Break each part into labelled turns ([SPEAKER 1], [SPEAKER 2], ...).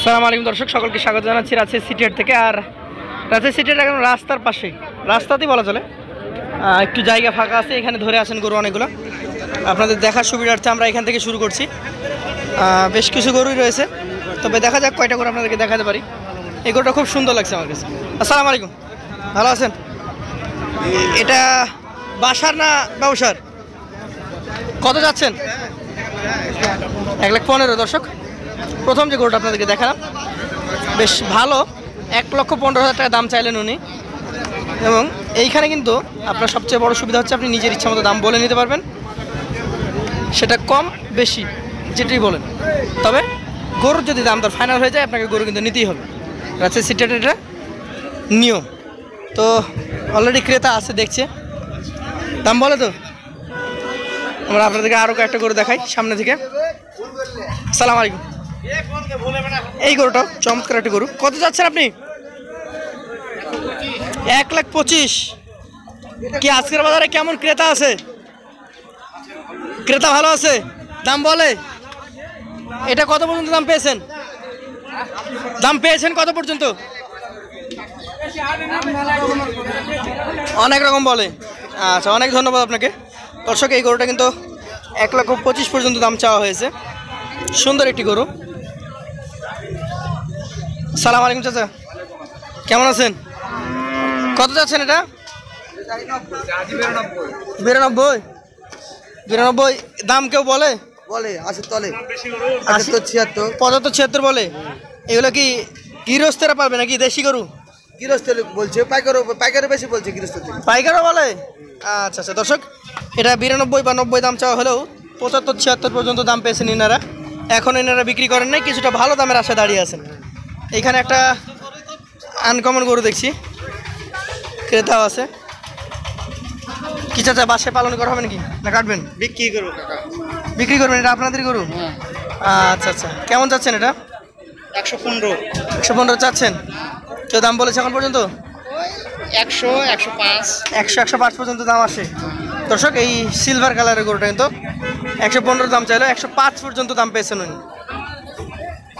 [SPEAKER 1] আসসালামু আলাইকুম দর্শক, সকলকে স্বাগত জানাচ্ছি রাজশাহী সিটি হাট থেকে। আর রাজশাহী সিটি হাট এখন রাস্তার পাশে, রাস্তাতেই বলা চলে, একটু জায়গা ফাঁকা আছে, এখানে ধরে আসেন গরু অনেকগুলো। আপনাদের দেখার সুবিধার্থে আমরা এখান থেকে শুরু করছি। বেশ কিছু গরুই রয়েছে, তবে দেখা যাক কয়টা গরু আপনাদেরকে দেখাতে পারি। এই গরুটা খুব সুন্দর লাগছে আমার কাছে। আসসালামু আলাইকুম, ভালো আছেন? এটা বাসার না ব্যবসার? কত যাচ্ছেন? 1,15,000 দর্শক। প্রথম যে গরুটা আপনাদেরকে দেখালাম বেশ ভালো, 1,15,000 টাকা দাম চাইলেন উনি। এবং এইখানে কিন্তু আপনার সবচেয়ে বড় সুবিধা হচ্ছে আপনি নিজের ইচ্ছা মতো দাম বলে নিতে পারবেন, সেটা কম বেশি যেটাই বলেন। তবে গরুর যদি দাম দর ফাইনাল হয়ে যায় আপনাকে গরু কিন্তু নিতেই হবে। রাজশাহী সিটি হাটের এটা নিয়ম। তো অলরেডি ক্রেতা আছে, দেখছে, দাম বলে। তো আমরা আপনাদেরকে আরও কয়েকটা গরু দেখাই সামনে থেকে। আসসালামু আলাইকুম। এই গরুটা চমৎকার একটি গরু। কত যাচ্ছেন আপনি? 1,25,000। কি আজকের বাজারে কেমন ক্রেতা আছে? ক্রেতা ভালো আছে, দাম বলে? এটা কত পর্যন্ত দাম পেয়েছেন? দাম পেয়েছেন কত পর্যন্ত? অনেক রকম বলে। আচ্ছা, অনেক ধন্যবাদ আপনাকে। দর্শক, এই গরুটা কিন্তু 1,25,000 পর্যন্ত দাম চাওয়া হয়েছে। সুন্দর একটি গরু। সালাম আলাইকুম চাচা, কেমন আছেন? কত যাচ্ছেন এটা? 92। দাম কেউ বলে?
[SPEAKER 2] বলে 80 তলে, 75 76
[SPEAKER 1] 75 76 বলে। এগুলো কি গৃহস্থেরা পারবে নাকি দেশি গরু?
[SPEAKER 2] গৃহস্থ বলছে, পাইকারও বেশি বলছে গৃহস্থ থেকে।
[SPEAKER 1] পাইকারও বলে? আচ্ছা আচ্ছা দর্শক, এটা 92 বা 90 দাম চাওয়া হলেও 75 76 পর্যন্ত দাম পেয়েছেন ইনারা। এখন ইনারা বিক্রি করেন নাই, কিছুটা ভালো দামের আশায় দাঁড়িয়ে আছেন। এইখানে একটা আনকমন গরু দেখছি, ক্রেতাও আছে। কি চাচা, বাসায় পালন করা হবে নাকি না কাটবেন?
[SPEAKER 2] বিক্রি করবো।
[SPEAKER 1] বিক্রি করবেন? এটা আপনাদের গরু? আচ্ছা আচ্ছা, কেমন চাচ্ছেন এটা?
[SPEAKER 2] 115
[SPEAKER 1] 115 চাচ্ছেন। কেউ দাম বলেছে এখন পর্যন্ত?
[SPEAKER 2] 100 105
[SPEAKER 1] 100 105 পর্যন্ত দাম আসে। দর্শক, এই সিলভার কালারের গরুটা কিন্তু 115 দাম চাইলো, 105 পর্যন্ত দাম পেয়েছেন উনি।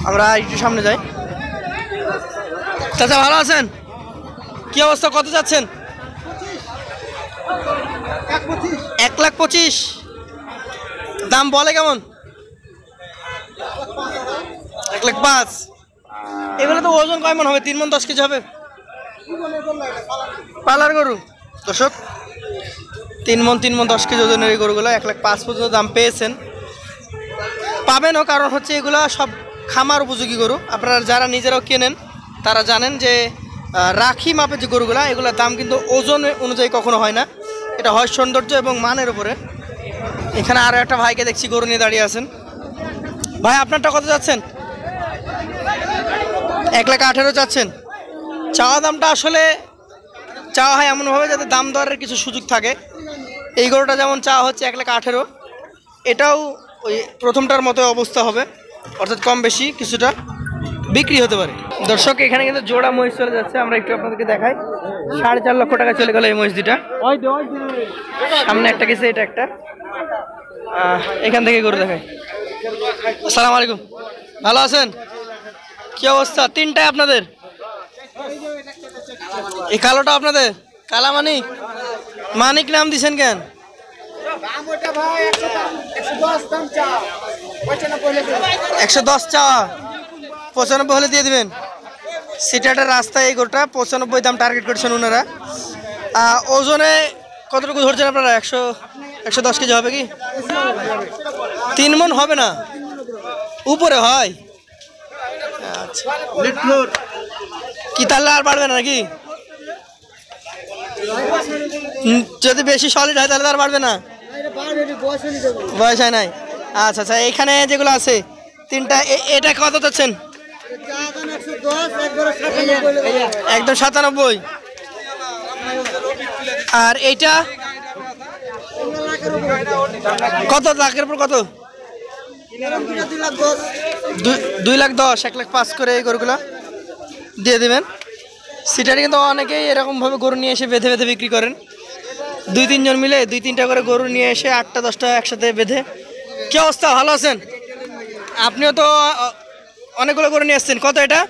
[SPEAKER 1] আমরা একটু সামনে যাই। চাচা ভালো আছেন? কি অবস্থা, কত যাচ্ছেন? 1,25,000 দাম বলে কেমন? 1,05,000। এগুলো তো ওজন কয় মন হবে? 3 মন 10 কেজি হবে? পালার গরু দর্শক, 3 মন 10 কেজি ওজনের এই গরুগুলো 1,05,000 পর্যন্ত দাম পেয়েছেন। পাবেনও, কারণ হচ্ছে এগুলো সব খামার উপযোগী গরু। আপনারা যারা নিজেরাও কেনেন তারা জানেন যে রাখি মাপের যে গরুগুলো, এগুলোর দাম কিন্তু ওজন অনুযায়ী কখনো হয় না, এটা হয় সৌন্দর্য এবং মানের উপরে। এখানে আরও একটা ভাইকে দেখছি গরু নিয়ে দাঁড়িয়ে আছেন। ভাই, আপনারটা কত যাচ্ছেন? 1,18,000 চাচ্ছেন। চাওয়া দামটা আসলে চাওয়া হয় এমনভাবে যাতে দাম দরের কিছু সুযোগ থাকে। এই গরুটা যেমন চাওয়া হচ্ছে 1,18,000, এটাও ওই প্রথমটার মতো অবস্থা হবে, অর্থাৎ কম বেশি কিছুটা বিক্রি হতে পারে। দর্শক, এখানে কিন্তু জোড়া মহিষ চলে যাচ্ছে, আমরা একটু আপনাদেরকে দেখাই। 4.5 লক্ষ টাকা চলে গেল এই মহিষ দুটা। সামনে একটা গেছে, এটা একটা। এখান থেকে গরু দেখাই। আসসালামু আলাইকুম, ভালো আছেন? কি অবস্থা? 3টাই আপনাদের? এই কালোটা আপনাদের? কালা মানিক? মানিক নাম দিছেন কেন? 110 চাওয়া, 95 হলে দিয়ে দিবেন। সিটাটার রাস্তায় এই গরুটা 95 দাম টার্গেট করছেন ওনারা। ওজনে কতটুকু ধরছেন আপনারা? 110 কেজি হবে কি? 3 মন হবে না, উপরে হয়। আচ্ছা, কি তাহলে আর বাড়বে না নাকি? যদি বেশি সলিড হয় তাহলে আর বাড়বে না? বয়স হয় নাই। আচ্ছা আচ্ছা, এখানে যেগুলো আছে 3টা, এটা কত চাচ্ছেন? একদম 97। আর এইটা কত? লাখের উপর কত? 2,10,000, 1,05,000 করে এই গরুগুলো দিয়ে দেবেন। সিটারে কিন্তু অনেকেই এরকমভাবে গরু নিয়ে এসে বেঁধে বেঁধে বিক্রি করেন। 2-3 জন মিলে 2-3টা করে গরু নিয়ে এসে 8টা 10টা একসাথে বেঁধে। কি অবস্থা, ভালো আছেন? আপনিও তো অনেকগুলো গরু নিয়ে আসছেন, কত এটা?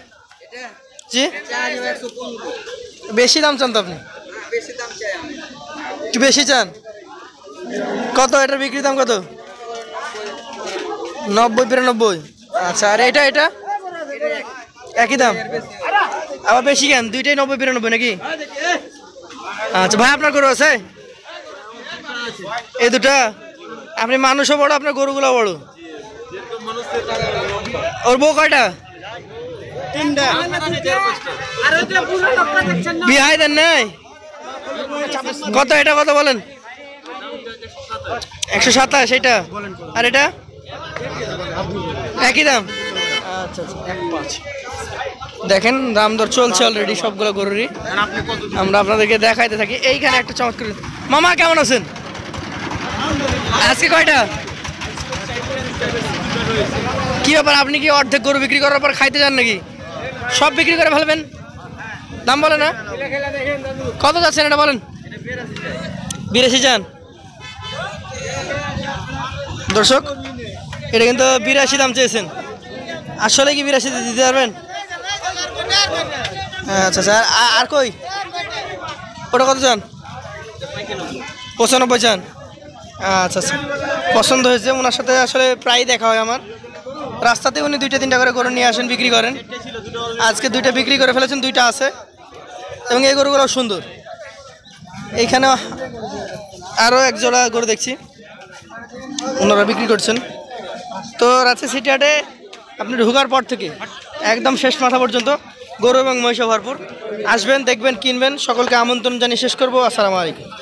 [SPEAKER 1] জি, বেশি দাম চান তো আপনি? একটু বেশি চান? কত এটার বিক্রি দাম কত? 90-92। আচ্ছা, আর এটা এটা একই দাম? আবার বেশি কেন? দুইটাই 90-92 নাকি? আচ্ছা ভাই, আপনার গরু আছে এই দুটা? আপনি মানুষও বড়, আপনার গরুগুলো বড়। ওর বউ কয়টা? বিহাই দেন নাই? কত এটা, কত বলেন? 127। এটা আর এটা একই দাম? আচ্ছা আচ্ছা, দেখেন দাম দর চলছে অলরেডি সবগুলো গরুরই। আমরা আপনাদেরকে দেখাইতে থাকি। এইখানে একটা চমৎকার মামা, কেমন আছেন? আজকে কয়টা? কি ব্যাপার, আপনি কি অর্ধেক গরু বিক্রি করার পর খাইতে যান নাকি? সব বিক্রি করে ফেলবেন? দাম বলে না? কত যাচ্ছেন এটা বলেন? 82 চান? দর্শক, এটা কিন্তু 82 দাম চেয়েছেন। আসলে কি 82 দিতে পারবেন? আচ্ছা স্যার, আর কই ওটা কত চান? 95 চান? আচ্ছা আচ্ছা, পছন্দ হয়েছে। ওনার সাথে আসলে প্রায় দেখা হয় আমার। রাস্তাতে উনি 2-3টা করে গরু নিয়ে আসেন, বিক্রি করেন। আজকে 2টা বিক্রি করে ফেলেছেন, 2টা আছে এবং এই গরুগুলো সুন্দর। এইখানে আরও এক জোড়া গরু দেখছি ওনারা বিক্রি করছেন। তো রাজশাহী সিটি হাটে আপনি ঢোকার পর থেকে একদম শেষ মাথা পর্যন্ত গরু এবং মহিষা ভরপুর। আসবেন, দেখবেন, কিনবেন। সকলকে আমন্ত্রণ জানিয়ে শেষ করবো। আসসালামু আলাইকুম।